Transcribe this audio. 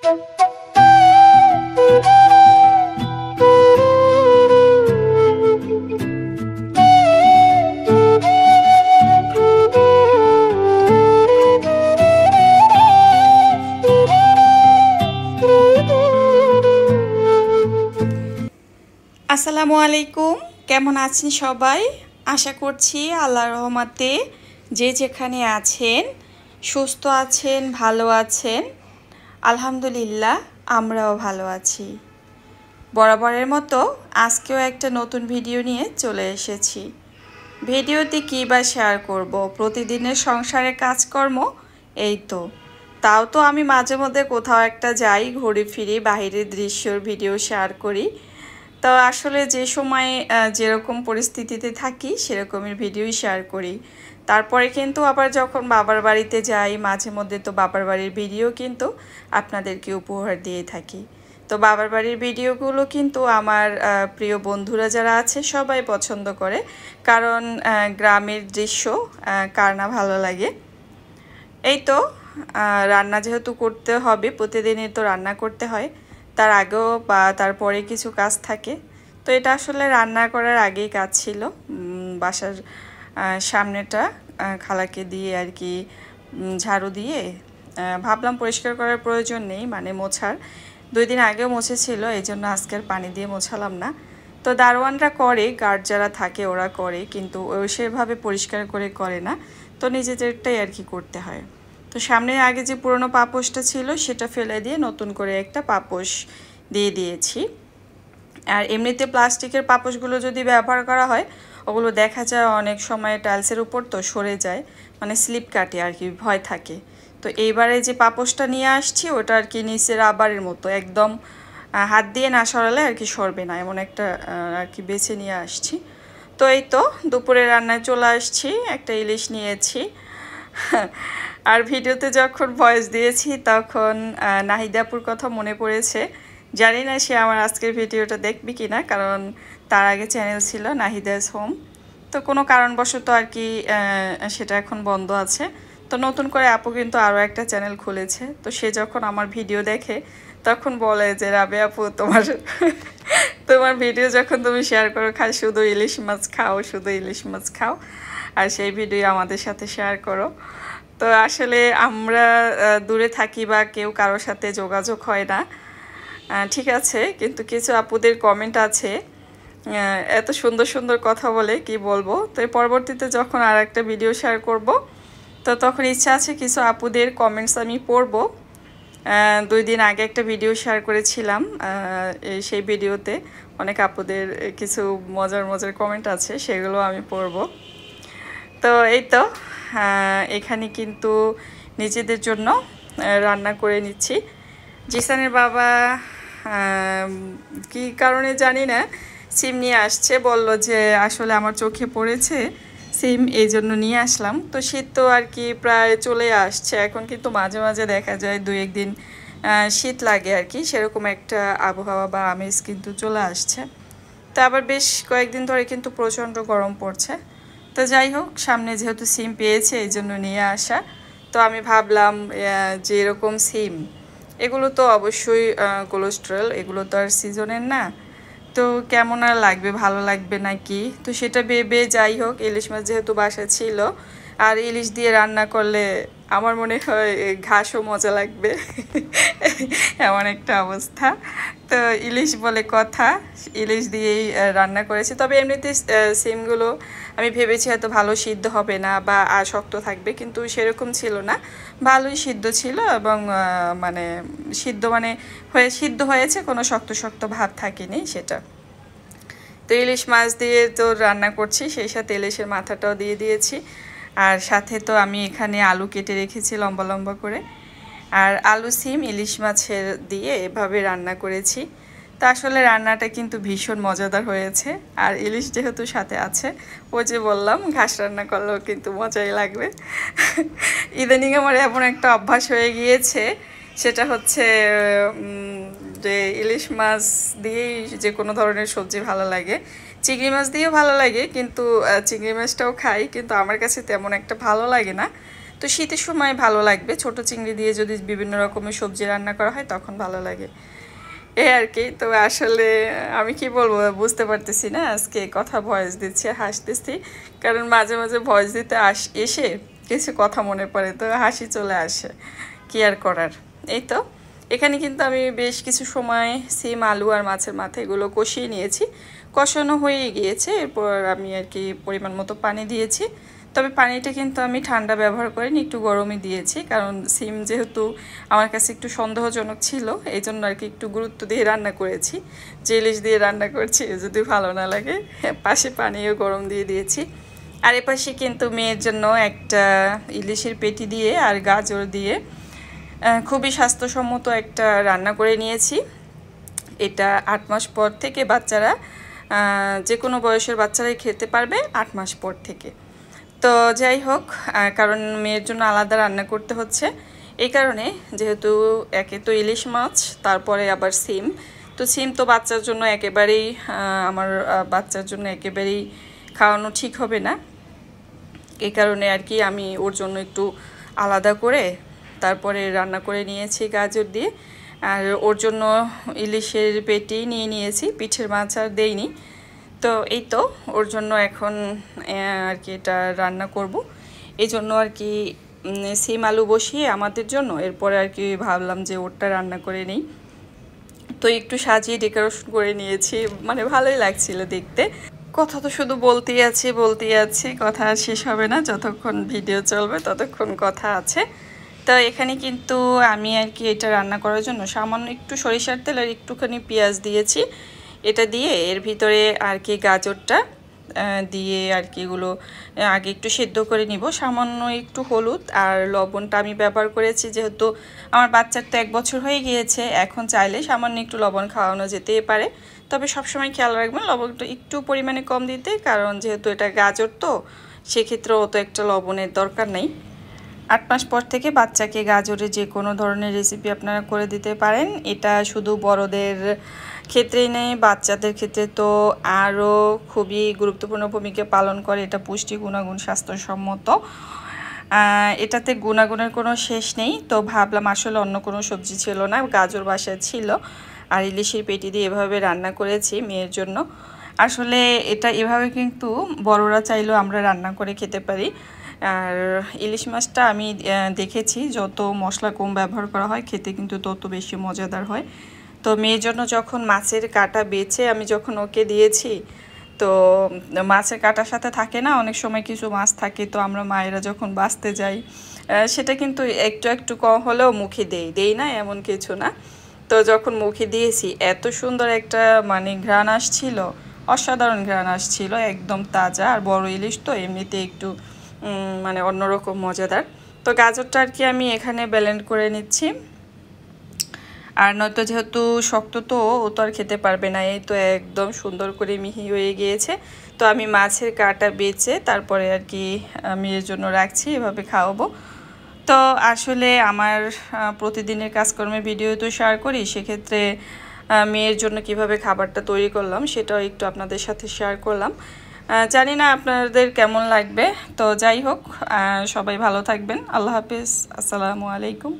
আসসালামু আলাইকুম, কেমন আছেন সবাই? আশা করছি আল্লাহর রহমতে যে যেখানে আছেন সুস্থ আছেন, ভালো আছেন। আলহামদুলিল্লাহ, আমরাও ভালো আছি। বরাবরের মতো আজকেও একটা নতুন ভিডিও নিয়ে চলে এসেছি। ভিডিওতে কী বা শেয়ার করব? প্রতিদিনের সংসারের কাজকর্ম, এই তো। তাও তো আমি মাঝে মধ্যে কোথাও একটা যাই, ঘুরে ফিরি, বাহিরের দৃশ্যর ভিডিও শেয়ার করি। তো আসলে যে সময় যেরকম পরিস্থিতিতে থাকি সেরকমের ভিডিওই শেয়ার করি। তারপরে কিন্তু আবার যখন বাবার বাড়িতে যাই, মাঝে মধ্যে তো বাবার বাড়ির ভিডিও কিন্তু আপনাদেরকে উপহার দিয়ে থাকি। তো বাবার বাড়ির ভিডিওগুলো কিন্তু আমার প্রিয় বন্ধুরা যারা আছে সবাই পছন্দ করে, কারণ গ্রামের দৃশ্য কার না ভালো লাগে। এই তো রান্না যেহেতু করতে হবে, প্রতিদিনই তো রান্না করতে হয়, তার আগেও বা তারপরে কিছু কাজ থাকে। তো এটা আসলে রান্না করার আগেই কাজ ছিল। বাসার সামনেটা খালাকে দিয়ে আর কি ঝাড়ু দিয়ে ভাবলাম পরিষ্কার করার প্রয়োজন নেই, মানে মোছার 2 দিন আগেও মুছেছিল, এই জন্য আজকের পানি দিয়ে মোছালাম না। তো দারোয়ানরা করে, গার্ড যারা থাকে ওরা করে, কিন্তু সেভাবে পরিষ্কার করে না। তো নিজেদেরটাই আর কি করতে হয়। তো সামনে আগে যে পুরনো পাপোশটা ছিল সেটা ফেলে দিয়ে নতুন করে একটা পাপোশ দিয়ে দিয়েছি। আর এমনিতে প্লাস্টিকের পাপোশগুলো যদি ব্যবহার করা হয়, ওগুলো দেখা যায় অনেক সময় টাইলসের উপর তো সরে যায়, মানে স্লিপ কাটে আর কি, ভয় থাকে। তো এইবারে যে পাপোশটা নিয়ে আসছি ওটা আর কি নিচে রাবারের মতো, একদম হাত দিয়ে না সরালে আর কি সরবে না, এমন একটা আর কি বেছে নিয়ে আসছি। তো এই তো দুপুরে রান্নায় চলে আসছি, একটা ইলিশ নিয়েছি। আর ভিডিওতে যখন ভয়েস দিয়েছি তখন নাহিদাপুর কথা মনে পড়েছে। জানি না সে আমার আজকের ভিডিওটা দেখবে কি না, কারণ তার আগে চ্যানেল ছিল নাহিদাস হোম। তো কোনো কারণবশত আর কি সেটা এখন বন্ধ আছে। তো নতুন করে আপু কিন্তু আরও একটা চ্যানেল খুলেছে। তো সে যখন আমার ভিডিও দেখে তখন বলে যে রাবে আপু, তোমার ভিডিও যখন তুমি শেয়ার করো খালি শুধু ইলিশ মাছ খাও, শুধু ইলিশ মাছ খাও, আর সেই ভিডিও আমাদের সাথে শেয়ার করো। তো আসলে আমরা দূরে থাকি বা কেউ কারোর সাথে যোগাযোগ হয় না, ঠিক আছে, কিন্তু কিছু আপুদের কমেন্ট আছে, এত সুন্দর সুন্দর কথা বলে কি বলবো। তো পরবর্তীতে যখন আর একটা ভিডিও শেয়ার করব, তো তখন ইচ্ছা আছে কিছু আপুদের কমেন্টস আমি পড়ব। 2 দিন আগে একটা ভিডিও শেয়ার করেছিলাম, সেই ভিডিওতে অনেক আপুদের কিছু মজার মজার কমেন্ট আছে, সেগুলো আমি পড়ব। তো এই তো এখানে কিন্তু নিজেদের জন্য রান্না করে নিচ্ছি। জিসানের বাবা কি কারণে জানি না সিম নিয়ে আসছে, বলল যে আসলে আমার চোখে পড়েছে সিম, এই জন্য নিয়ে আসলাম। তো শীত তো আর কি প্রায় চলে আসছে, এখন কিন্তু মাঝে মাঝে দেখা যায় 2-1 দিন শীত লাগে আর কি, সেরকম একটা আবহাওয়া বা আমেজ কিন্তু চলে আসছে। তো আবার বেশ কয়েকদিন ধরে কিন্তু প্রচণ্ড গরম পড়ছে। তো যাই হোক, সামনে যেহেতু সিম পেয়েছে এই জন্য নিয়ে আসা। তো আমি ভাবলাম যে এরকম সিম, এগুলো তো অবশ্যই কোলেস্ট্রল, এগুলো তো আর সিজনের না, তো কেমন আর লাগবে, ভালো লাগবে নাকি, তো সেটা ভেবে যাই হোক, ইলিশ মাছ যেহেতু বাসা ছিল, আর ইলিশ দিয়ে রান্না করলে আমার মনে হয় ঘাসও মজা লাগবে, এমন একটা অবস্থা। তো ইলিশ বলে কথা, ইলিশ দিয়েই রান্না করেছি। তবে এমনিতে সিমগুলো আমি ভেবেছি হয়তো ভালো সিদ্ধ হবে না বা শক্ত থাকবে, কিন্তু সেরকম ছিল না, ভালোই সিদ্ধ ছিল, এবং মানে সিদ্ধ হয়েছে, কোনো শক্ত শক্ত ভাব থাকেনি সেটা। তো ইলিশ মাছ দিয়ে তো রান্না করছি, সেই সাথে ইলিশের মাথাটাও দিয়ে দিয়েছি। আর সাথে তো আমি এখানে আলু কেটে রেখেছি লম্বা লম্বা করে, আর আলু সিম ইলিশ মাছের দিয়ে এভাবে রান্না করেছি। তো আসলে রান্নাটা কিন্তু ভীষণ মজাদার হয়েছে। আর ইলিশ যেহেতু সাথে আছে, ওই যে বললাম ঘাস রান্না করলেও কিন্তু মজাই লাগবে। ইদানিং আমার এমন একটা অভ্যাস হয়ে গিয়েছে, সেটা হচ্ছে যে ইলিশ মাছ দিয়েই যে কোনো ধরনের সবজি ভালো লাগে, চিংড়ি মাছ দিয়েও ভালো লাগে, কিন্তু চিংড়ি মাছটাও খাই, কিন্তু আমার কাছে তেমন একটা ভালো লাগে না। তো তো শীতের সময় ভালো লাগবে, ছোট চিংড়ি দিয়ে যদি বিভিন্ন রকমের সবজি রান্না করা হয় তখন ভালো লাগে এই আর কি। তো আসলে আমি কি বলবো বুঝতে পারতেছি না, আজকে কথা ভয়েস দিচ্ছি হাসতেছি, কারণ মাঝে মাঝে ভয়েস দিতে এসে কিছু কথা মনে পড়ে, তো হাসি চলে আসে, কি আর করার। এই তো এখানে কিন্তু আমি বেশ কিছু সময় সিম, আলু আর মাছের মাথা এগুলো কষিয়ে নিয়েছি, কষানো হয়ে গিয়েছে। এরপর আমি আর কি পরিমাণ মতো পানি দিয়েছি, তবে পানিটা কিন্তু আমি ঠান্ডা ব্যবহার করিনি, একটু গরমই দিয়েছি, কারণ সিম যেহেতু আমার কাছে একটু সন্দেহজনক ছিল, এই জন্য আর কি একটু গুরুত্ব দিয়ে রান্না করেছি, যে ইলিশ দিয়ে রান্না করছি যদি ভালো না লাগে। পাশে পানিও গরম দিয়ে দিয়েছি। আর এপাশে কিন্তু মেয়ের জন্য একটা ইলিশের পেটি দিয়ে আর গাজর দিয়ে খুবই স্বাস্থ্যসম্মত একটা রান্না করে নিয়েছি। এটা 8 মাস পর থেকে বাচ্চারা, যে কোনো বয়সের বাচ্চারাই খেতে পারবে 8 মাস পর থেকে। তো যাই হোক, কারণ মেয়ের জন্য আলাদা রান্না করতে হচ্ছে, এই কারণে যেহেতু একে তো ইলিশ মাছ, তারপরে আবার সিম, তো সিম তো বাচ্চার জন্য একেবারেই আমার বাচ্চার জন্য একেবারেই খাওয়ানো ঠিক হবে না, এই কারণে আর কি আমি ওর জন্য একটু আলাদা করে তারপরে রান্না করে নিয়েছি গাজর দিয়ে। আর ওর জন্য ইলিশের পেটি নিয়ে নিয়েছি, পিঠের মাছ আর দেইনি। তো এই তো ওর জন্য এখন আর কি এটা রান্না করব, এই জন্য আর কি সিম আলু বসিয়ে আমাদের জন্য, এরপরে আর কি ভাবলাম যে ওরটা রান্না করে নিই। তো একটু সাজিয়ে ডেকোরেশন করে নিয়েছি, মানে ভালোই লাগছিল দেখতে। কথা তো শুধু বলতেই আছি, কথা শেষ হবে না, যতক্ষণ ভিডিও চলবে ততক্ষণ কথা আছে। তো এখানে কিন্তু আমি আর কি এটা রান্না করার জন্য সামান্য একটু সরিষার তেল আর একটুখানি পেঁয়াজ দিয়েছি। এটা দিয়ে এর ভিতরে আর কি গাজরটা দিয়ে আর কি এগুলো আগে একটু সেদ্ধ করে নিব। সামান্য একটু হলুদ আর লবণটা আমি ব্যবহার করেছি, যেহেতু আমার বাচ্চার তো 1 বছর হয়ে গিয়েছে, এখন চাইলে সামান্য একটু লবণ খাওয়ানো যেতেই পারে, তবে সবসময় খেয়াল রাখবেন লবণটা একটু পরিমাণে কম দিতে, কারণ যেহেতু এটা গাজর তো সেক্ষেত্রে অত একটা লবণের দরকার নেই। 8 মাস পর থেকে বাচ্চাকে গাজরের যে কোনো ধরনের রেসিপি আপনারা করে দিতে পারেন, এটা শুধু বড়দের ক্ষেত্রেই নেই, বাচ্চাদের ক্ষেত্রে তো আরও খুবই গুরুত্বপূর্ণ ভূমিকা পালন করে। এটা পুষ্টি গুণাগুণ স্বাস্থ্যসম্মত, এটাতে গুণাগুণের কোনো শেষ নেই। তো ভাবলাম আসলে অন্য কোনো সবজি ছিল না, গাজর বাসায় ছিল আর ইলিশের পেটি দিয়ে এভাবে রান্না করেছি মেয়ের জন্য। আসলে এটা এভাবে কিন্তু বড়রা চাইলেও আমরা রান্না করে খেতে পারি। আর ইলিশ মাছটা আমি দেখেছি যত মশলা কম ব্যবহার করা হয় খেতে কিন্তু তত বেশি মজাদার হয়। তো মেয়ের জন্য যখন মাছের কাঁটা বেছে আমি যখন ওকে দিয়েছি, তো মাছের কাঁটার সাথে থাকে না অনেক সময় কিছু মাছ থাকে, তো আমরা মায়েরা যখন বাছতে যাই সেটা কিন্তু একটু একটু কম হলেও মুখে দেই না এমন কিছু না। তো যখন মুখে দিয়েছি এত সুন্দর একটা মানে ঘ্রাণ আসছিল, অসাধারণ ঘ্রাণ আসছিল, একদম তাজা। আর বড় ইলিশ তো এমনিতে একটু মানে অন্যরকম মজাদার। তো গাজরটা আর কি আমি এখানে ব্লেন্ড করে নিচ্ছি, আর নয়তো যেহেতু শক্ত তো ও তো আর খেতে পারবে না। এই তো একদম সুন্দর করে মিহি হয়ে গিয়েছে। তো আমি মাছের কাঁটা বেছে তারপরে আর কি মেয়ের জন্য রাখছি, এভাবে খাওয়াবো। তো আসলে আমার প্রতিদিনের কাজকর্মের ভিডিও তো শেয়ার করি, সেক্ষেত্রে মেয়ের জন্য কিভাবে খাবারটা তৈরি করলাম সেটাও একটু আপনাদের সাথে শেয়ার করলাম। জানি না আপনাদের কেমন লাগবে। তো যাই হোক, সবাই ভালো থাকবেন। আল্লাহ হাফিজ, আসসালামু আলাইকুম।